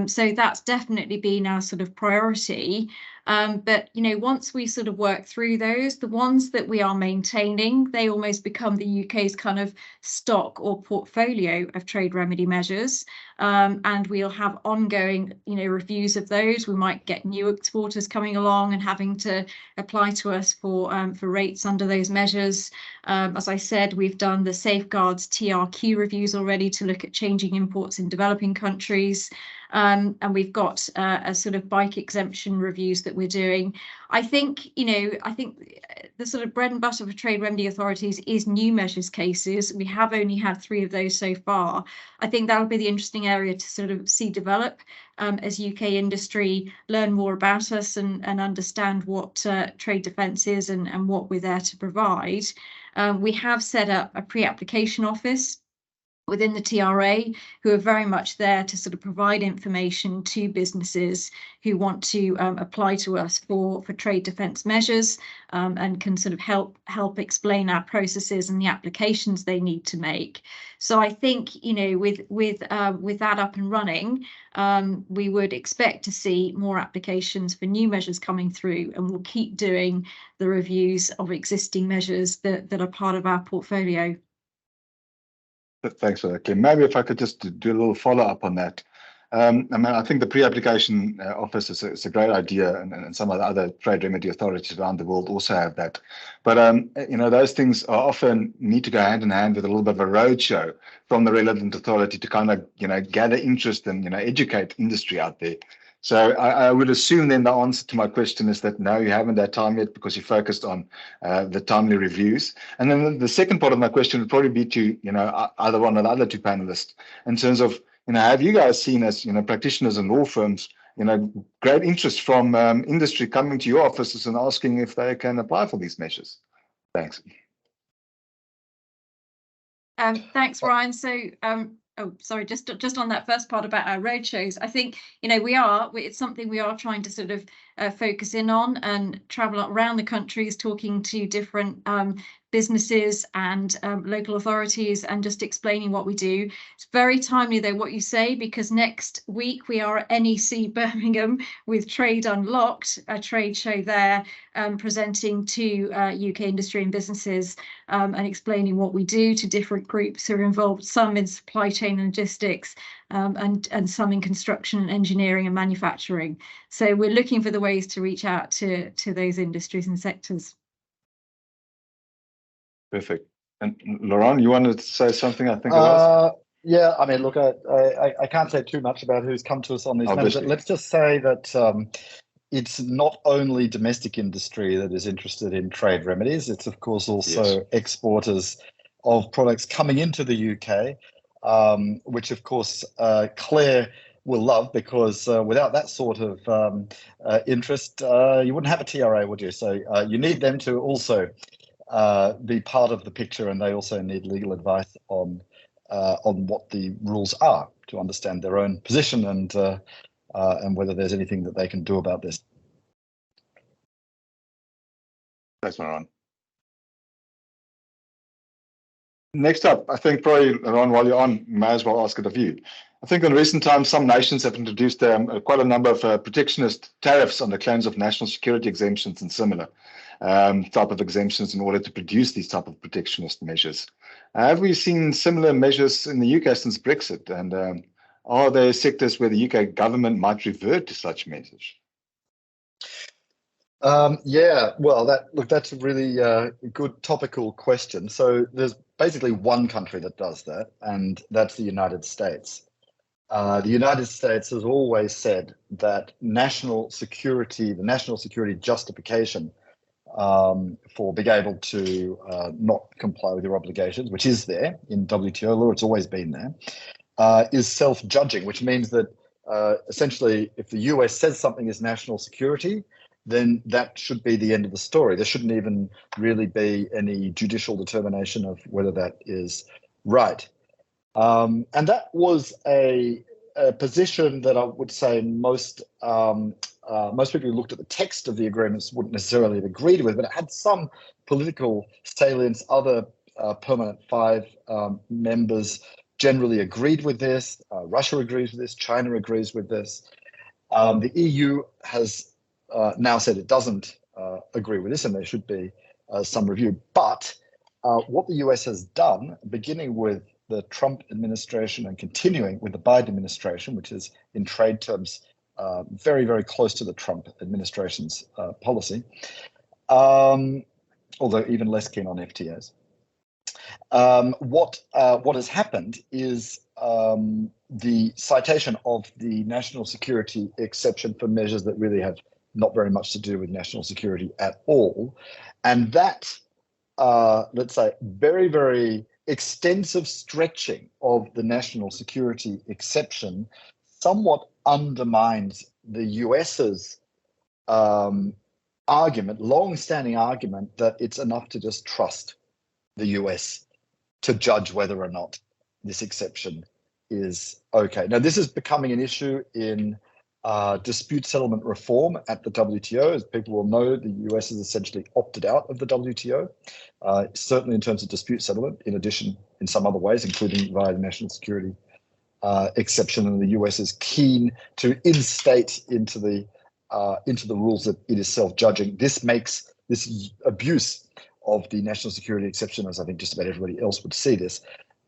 So that's definitely been our sort of priority. But, you know, once we sort of work through those, the ones that we are maintaining, they almost become the UK's kind of stock or portfolio of trade remedy measures. And we'll have ongoing, you know, reviews of those. We might get new exporters coming along and having to apply to us for rates under those measures. As I said, we've done the safeguards TRQ reviews already to look at changing imports in developing countries. And we've got a sort of bike exemption reviews that we're doing. I think, you know, the sort of bread and butter for trade remedy authorities is new measures cases. We have only had 3 of those so far. I think that'll be the interesting area to sort of see develop as UK industry learn more about us and understand what trade defence is and what we're there to provide. We have set up a pre-application office within the TRA, who are very much there to sort of provide information to businesses who want to apply to us for trade defence measures, and can sort of help explain our processes and the applications they need to make. So I think, you know, with that up and running, we would expect to see more applications for new measures coming through, and we'll keep doing the reviews of existing measures that are part of our portfolio. Thanks for that, Kim. Maybe if I could just do a little follow-up on that. I mean, I think the pre-application office is a great idea, and some of the other trade remedy authorities around the world also have that. But, you know, those things are often need to go hand in hand with a little bit of a roadshow from the relevant authority to kind of, you know, gather interest and, you know, educate industry out there. So I would assume then the answer to my question is that no, you haven't had time yet because you focused on the timely reviews. And then the second part of my question would probably be to, you know, either one or the other 2 panelists in terms of, you know, have you guys seen as, you know, practitioners and law firms, you know, great interest from industry coming to your offices and asking if they can apply for these measures? Thanks. Thanks, Ryan. So, oh, sorry, just on that first part about our roadshows, I think, you know, it's something we are trying to sort of focus in on and travel around the countries, talking to different businesses and local authorities and just explaining what we do. It's very timely though what you say, because next week we are at NEC Birmingham with Trade Unlocked, a trade show there, presenting to UK industry and businesses and explaining what we do to different groups who are involved, some in supply chain and logistics, and some in construction and engineering and manufacturing. So we're looking for the ways to reach out to those industries and sectors. Perfect. And Laurent, you wanted to say something? I think it was. Yeah, I mean, look, I can't say too much about who's come to us on these matters, but let's just say that it's not only domestic industry that is interested in trade remedies. It's, of course, also exporters of products coming into the UK, which, of course, Claire will love, because without that sort of interest, you wouldn't have a TRA, would you? So you need them to also be part of the picture, and they also need legal advice on what the rules are to understand their own position and whether there's anything that they can do about this. Thanks, Laurent. Next up, I think probably, Laurent, while you're on, you may as well ask it of you. I think in recent times, some nations have introduced quite a number of protectionist tariffs on the claims of national security exemptions and similar type of exemptions in order to produce these type of protectionist measures. Have we seen similar measures in the UK since Brexit? And are there sectors where the UK government might revert to such measures? Yeah, well, that's a really good topical question. So there's basically one country that does that, and that's the United States. The United States has always said that the national security justification for being able to not comply with your obligations, which is there in WTO law, it's always been there, is self-judging, which means that essentially if the US says something is national security, then that should be the end of the story. There shouldn't even really be any judicial determination of whether that is right. And that was a a position that I would say most people who looked at the text of the agreements wouldn't necessarily have agreed with, but it had some political salience. Other permanent 5 members generally agreed with this. Russia agrees with this. China agrees with this. The EU has now said it doesn't agree with this, and there should be some review. But what the US has done, beginning with the Trump administration and continuing with the Biden administration, which is in trade terms very, very close to the Trump administration's policy, although even less keen on FTAs. What has happened is the citation of the national security exception for measures that really have not very much to do with national security at all. And that, let's say, very, very extensive stretching of the national security exception somewhat undermines the US's argument, long-standing argument, that it's enough to just trust the US to judge whether or not this exception is okay. Now, this is becoming an issue in dispute settlement reform at the WTO. As people will know, the US has essentially opted out of the WTO, certainly in terms of dispute settlement, in addition, in some other ways, including via the national security exception. And the US is keen to instate into the rules that it is self-judging. This makes this abuse of the national security exception, as I think just about everybody else would see this,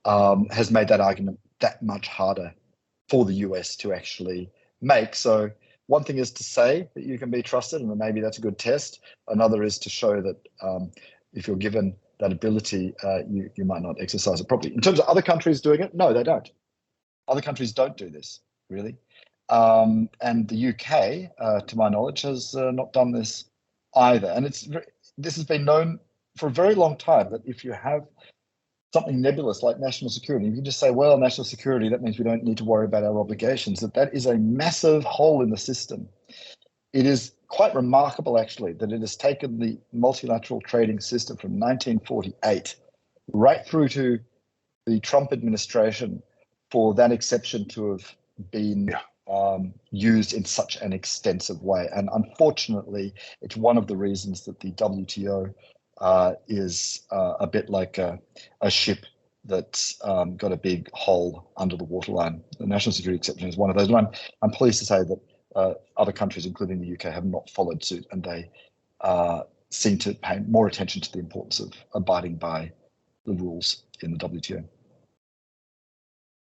has made that argument that much harder for the US to actually make. So one thing is to say that you can be trusted, and maybe that's a good test. Another is to show that if you're given that ability, you might not exercise it properly. In terms of other countries doing it, no, they don't. Other countries don't do this, really. And the UK, to my knowledge, has not done this either. And this has been known for a very long time, that if you have something nebulous like national security, you can just say, well, national security, that means we don't need to worry about our obligations, that is a massive hole in the system. It is quite remarkable, actually, that it has taken the multilateral trading system from 1948 right through to the Trump administration for that exception to have been used in such an extensive way. And unfortunately, it's one of the reasons that the WTO is a bit like a ship that's got a big hole under the waterline. The national security exception is one of those. And I'm pleased to say that other countries, including the UK, have not followed suit, and they seem to pay more attention to the importance of abiding by the rules in the WTO.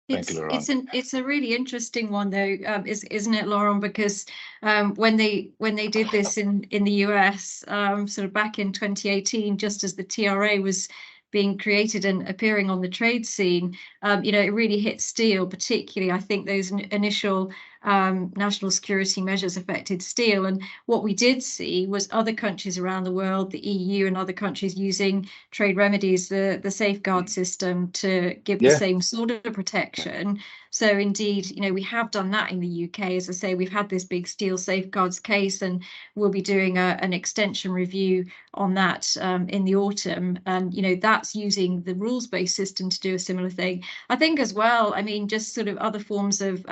It's a really interesting one, though, isn't it, Laurent? Because when they did this in the US, sort of back in 2018, just as the TRA was being created and appearing on the trade scene, it really hit steel. Particularly, I think those initial national security measures affected steel. And what we did see was other countries around the world, the EU and other countries, using trade remedies, the safeguard system, to give the same sort of protection. So indeed, we have done that in the UK. As I say, we've had this big steel safeguards case, and we'll be doing an extension review on that in the autumn. And, that's using the rules-based system to do a similar thing. I think as well, just sort of other forms of,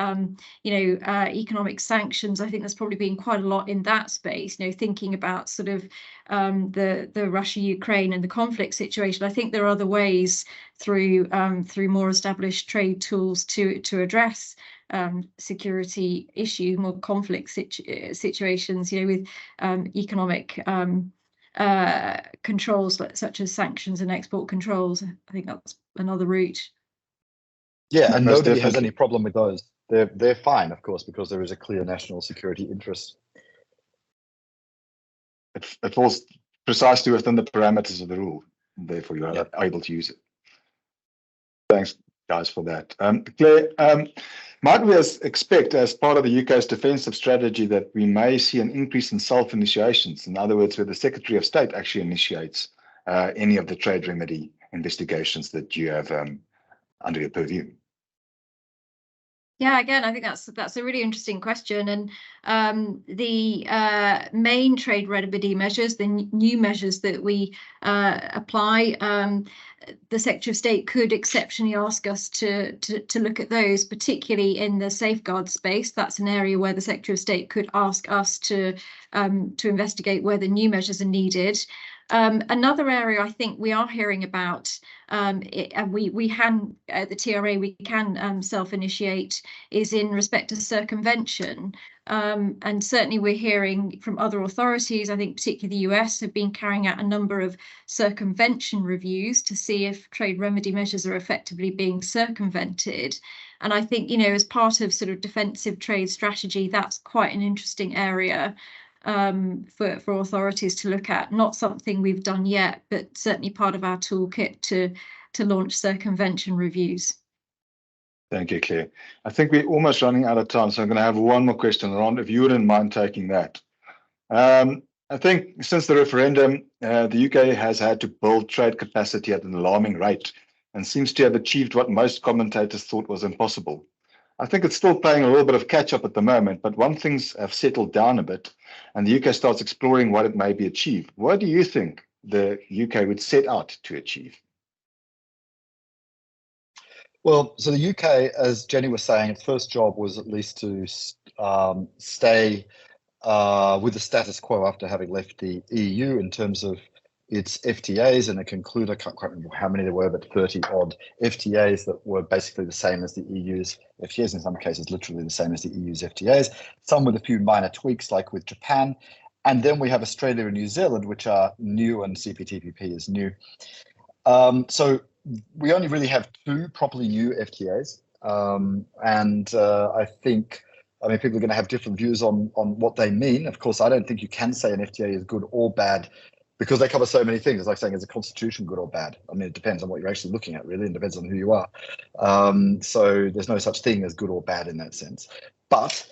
economic sanctions. I think there's probably been quite a lot in that space, thinking about sort of the Russia-Ukraine and the conflict situation. I think there are other ways through more established trade tools to address security issues, more conflict situations, with economic controls such as sanctions and export controls. I think that's another route. Yeah, and nobody has any problem with those. They're fine, of course, because there is a clear national security interest. It falls precisely within the parameters of the rule, and therefore you are able to use it. Thanks, guys, for that. Claire, might we expect, as part of the UK's defensive strategy, that we may see an increase in self-initiations? In other words, where the Secretary of State actually initiates any of the trade remedy investigations that you have under your purview? Yeah, again, I think that's a really interesting question, and the main trade remedy measures, the new measures that we apply, the Secretary of State could exceptionally ask us to look at those, particularly in the safeguard space. That's an area where the Secretary of State could ask us to investigate whether new measures are needed. Another area I think we are hearing about, and we can at the TRA we can self-initiate, is in respect to circumvention. And certainly we're hearing from other authorities, I think particularly the US, have been carrying out a number of circumvention reviews to see if trade remedy measures are effectively being circumvented. And I think, you know, as part of sort of defensive trade strategy, that's quite an interesting area for authorities to look at. Not something we've done yet, but certainly part of our toolkit to launch circumvention reviews. Thank you, Claire. I think we're almost running out of time, so I'm going to have one more question, Ron, if you wouldn't mind taking that. I think since the referendum, the UK has had to build trade capacity at an alarming rate and seems to have achieved what most commentators thought was impossible. I think it's still playing a little bit of catch-up at the moment, but once things have settled down a bit and the UK starts exploring what it may be achieved, what do you think the UK would set out to achieve? Well, so the UK, as Jenny was saying, its first job was at least to stay with the status quo after having left the EU in terms of its FTAs, and it concluded, I can't quite remember how many there were, but 30 odd FTAs that were basically the same as the EU's FTAs, in some cases literally the same as the EU's FTAs, some with a few minor tweaks like with Japan. And then we have Australia and New Zealand, which are new, and CPTPP is new. So we only really have 2 properly new FTAs. I think, I mean, people are going to have different views on what they mean. Of course, I don't think you can say an FTA is good or bad because they cover so many things. It's like saying, is a constitution good or bad? I mean, it depends on what you're actually looking at, really, and depends on who you are. So there's no such thing as good or bad in that sense. But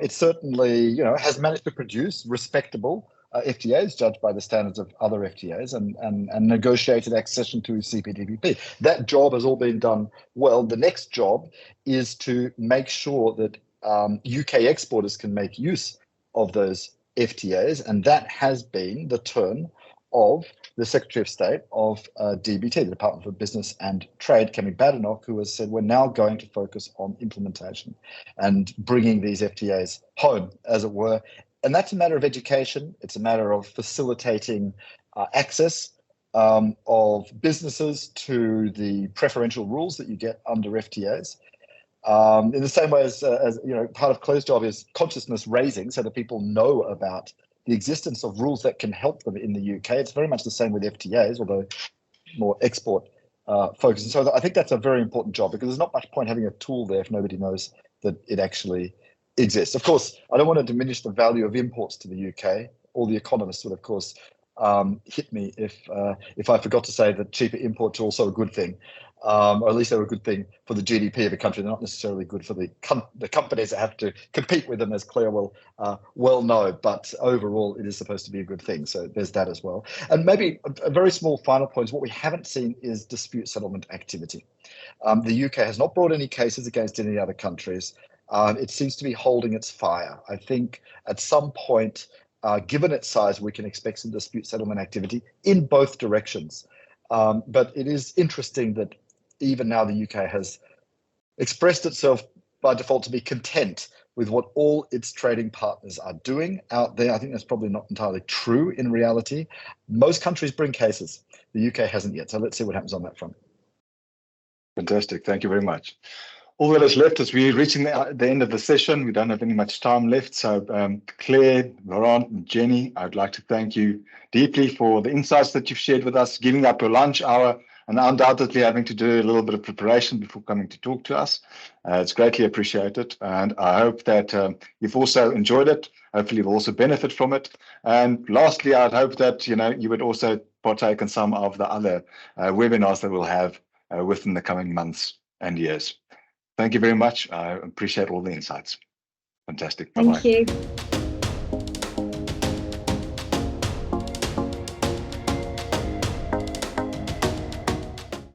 it certainly, you know, has managed to produce respectable FTAs judged by the standards of other FTAs and negotiated accession to CPTPP. That job has all been done well. The next job is to make sure that UK exporters can make use of those FTAs, and that has been the turn of the Secretary of State of DBT, the Department for Business and Trade, Kemi Badenoch, who has said we're now going to focus on implementation and bringing these FTAs home, as it were. And that's a matter of education. It's a matter of facilitating access of businesses to the preferential rules that you get under FTAs. In the same way as you know, part of Claire's job is consciousness raising, so that people know about the existence of rules that can help them in the UK. It's very much the same with FTAs, although more export focused. And so I think that's a very important job, because there's not much point having a tool there if nobody knows that it actually exists. Of course, I don't want to diminish the value of imports to the UK. All the economists would, of course, hit me if I forgot to say that cheaper imports are also a good thing, or at least they're a good thing for the GDP of a country. They're not necessarily good for the companies that have to compete with them, as Claire will well know. But overall, it is supposed to be a good thing. So there's that as well. And maybe a very small final point is what we haven't seen is dispute settlement activity. The UK has not brought any cases against any other countries. It seems to be holding its fire. I think at some point, given its size, we can expect some dispute settlement activity in both directions. But it is interesting that even now the UK has expressed itself by default to be content with what all its trading partners are doing out there. I think that's probably not entirely true in reality. Most countries bring cases. The UK hasn't yet. So let's see what happens on that front. Fantastic. Thank you very much. All that is left is we're reaching the end of the session. We don't have any much time left. So Claire, Laurent, and Jenny, I'd like to thank you deeply for the insights that you've shared with us, giving up your lunch hour and undoubtedly having to do a little bit of preparation before coming to talk to us. It's greatly appreciated. And I hope that you've also enjoyed it. Hopefully you'll also benefit from it. And lastly, I'd hope that you would also partake in some of the other webinars that we'll have within the coming months and years. Thank you very much. I appreciate all the insights. Fantastic. Bye-bye. Thank you.